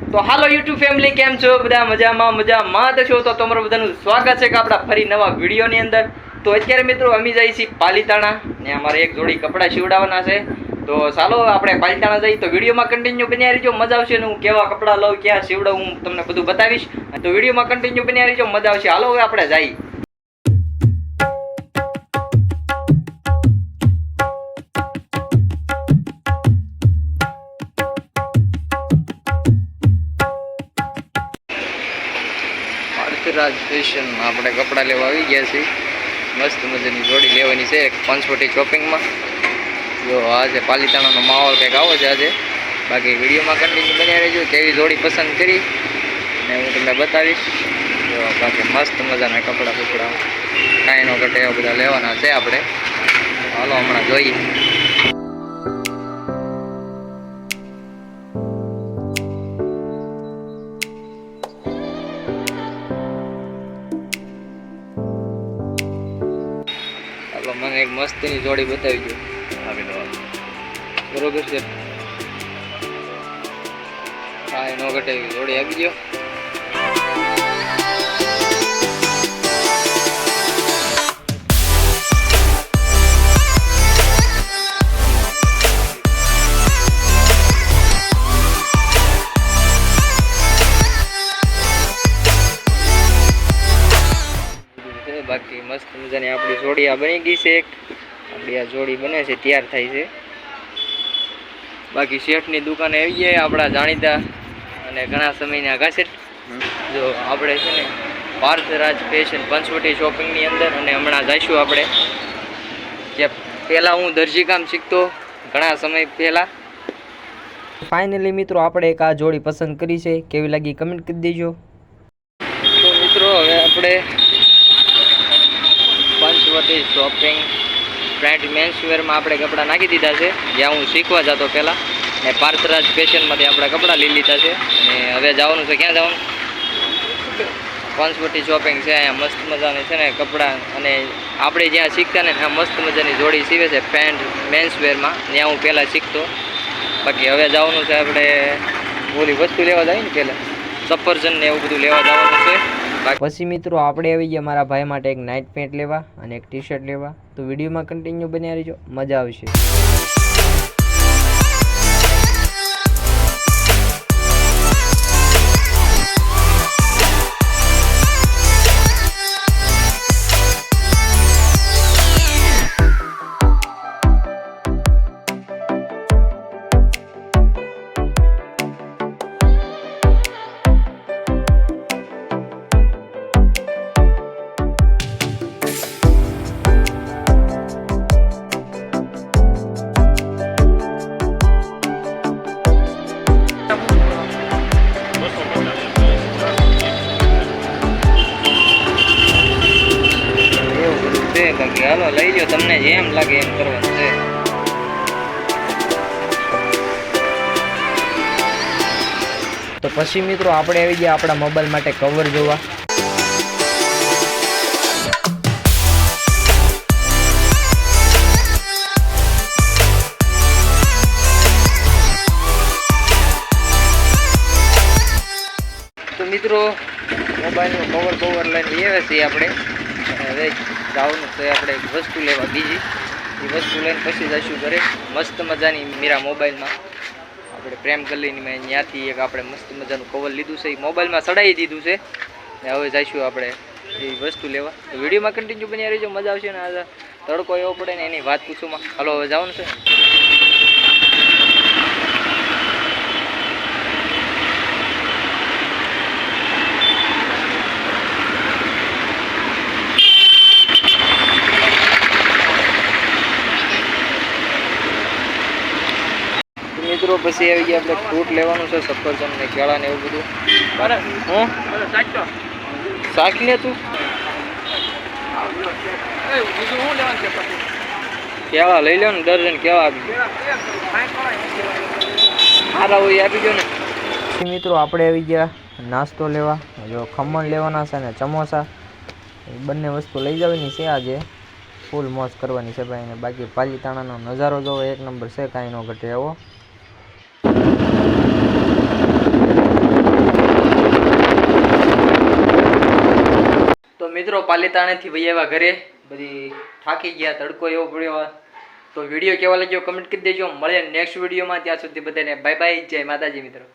તો હાલો YouTube family, કેમ છો બધા? મજામાં તો છો? તો તમારું બધાનું સ્વાગત છે કે આપણા ફરી નવા વિડીયોની અંદર. તો અત્યારે મિત્રો અમે જઈએ છીએ પાલીતાણા ને અમારે એક જોડી કપડાં સીવડાવવાના છે. તો ચાલો આપણે પાલીતાણા જઈએ. તો વિડીયોમાં કન્ટિન્યુ બન્યા રહીજો, મજા આવશે. ને હું કેવા કપડાં લઉં, ક્યાં સીવડાવું, હું તમને બધું બતાવીશ. તો વિડીયોમાં કન્ટિન્યુ બન્યા રહીજો, મજા આવશે. હાલો હવે આપણે જઈએ. રાજ ફેશન આપણે કપડાં લેવા આવી ગયા છીએ. મસ્ત મજાની જોડી લેવાની છે પંચવટી શોપિંગમાં. જો આજે પાલીતાણાનો માહોલ કંઈક આવો છે આજે. બાકી વિડીયોમાં કન્ટિન્યુ બન્યા રહેજો. કેવી જોડી પસંદ કરી ને હું તમને બતાવીશ. જો બાકી મસ્ત મજાના કપડાં કાંઈ નો ઘટે એવા બધા લેવાના છે આપણે. હાલો હમણાં જોઈએ. મને એક મસ્તીની જોડી બતાવી દો. બરોબર છે, કાંઈ નો ઘટે એવી જોડી આપી દો. બાકી મસ્ત મજાની આપણી જોડી આ બની ગઈ છે. આપણી આ જોડી બને છે, તૈયાર થાય છે. બાકી શેઠની દુકાને આવી જાય આપણા જાણીતા અને ઘણા સમયના કાસેટ. જો આપણે છે ને પાર્થરાજ ફેશન પંચવટી શોપિંગની અંદર, અને હમણાં જઈશું આપણે. જે પહેલાં હું દરજીકામ શીખતો ઘણા સમય પહેલાં. ફાઇનલી મિત્રો આપણે એક આ જોડી પસંદ કરી છે. કેવી લાગી કમેન્ટ કરી દેજો. તો મિત્રો હવે આપણે પંચવટી શોપિંગ બ્રાન્ડ મેન્સવેરમાં આપણે કપડાં નાખી દીધા છે. જ્યાં હું શીખવા જતો પહેલાં, ને પાર્થરાજ ફેશનમાંથી આપણે કપડાં લઈ લીધા છે. અને હવે જવાનું છે, ક્યાં જવાનું? પંચવટી શોપિંગ છે. અહીંયા મસ્ત મજાની છે ને કપડાં, અને આપણે જ્યાં શીખતા ને ત્યાં મસ્ત મજાની જોડી સીવે છે પેન્ટ મેન્સવેરમાં. ત્યાં હું પહેલાં શીખતો. બાકી હવે જવાનું છે આપણે ઓલી વસ્તુ લેવા જાય ને, પહેલાં સફરજન ને એવું બધું લેવા જવાનું છે. પછી મિત્રો આપણે આવી ગયા મારા ભાઈ માટે એક નાઇટ પેન્ટ લેવા અને એક ટી શર્ટ લેવા. તો વિડીયોમાં કન્ટિન્યુ બન્યા રહીજો, મજા આવશે. બાકી હાલો લઈ લો, તમને જેમ લાગે એમ કરવાનું છે. તો પછી મિત્રો આપણે આવી ગયા આપણા મોબાઈલ માટે કવર જોવા. તો મિત્રો મોબાઈલનું કવર લઈને આવે છે આપણે. હવે જવાનું છે આપણે એક વસ્તુ લેવા બીજી. એ વસ્તુ લઈને પછી જઈશું ઘરે. મસ્ત મજાની મીરા મોબાઈલમાં આપણે પ્રેમ કલીની મેં ત્યાંથી એક આપણે મસ્ત મજાનું કવર લીધું છે. એ મોબાઈલમાં ચડાવી દીધું છે. ને હવે જઈશું આપણે એ વસ્તુ લેવા. તો વિડીયોમાં કન્ટિન્યુ બન્યા રહેજો, મજા આવશે. ને આ તડકો એવો પડે ને એની વાત પૂછુંમાં. હાલો હવે જવાનું છે. મિત્રો પછી આવી ગયા આપણે ફ્રૂટ લેવાનું છે, સફરજન ને કેળા ને એવું બધું. શાક લે તું. કેળા લઈ લો ને, દર્જન કેળા આપી દો. સારા હોય આપી દો ને. મિત્રો આપણે આવી ગયા નાસ્તો લેવા. જો ખમણ લેવાના છે ને સમોસા, બંને વસ્તુ લઈ જવાની છે આજે. ફૂલ મોજ કરવાની છે ભાઈ. ને બાકી પાલીતાણાનો નજારો જોવો એક નંબર છે, કાંઈ નો ઘટે એવો. તો મિત્રો પાલીતાણાથી ભાઈ એવા ઘરે બધી થાકી ગયા, તડકો એવો પડ્યો. તો વિડીયો કેવા લાગ્યો કમેન્ટ કરી દેજો. મળે નેક્સ્ટ વિડીયોમાં, ત્યાં સુધી બધાને બાય બાય, જય માતાજી મિત્રો.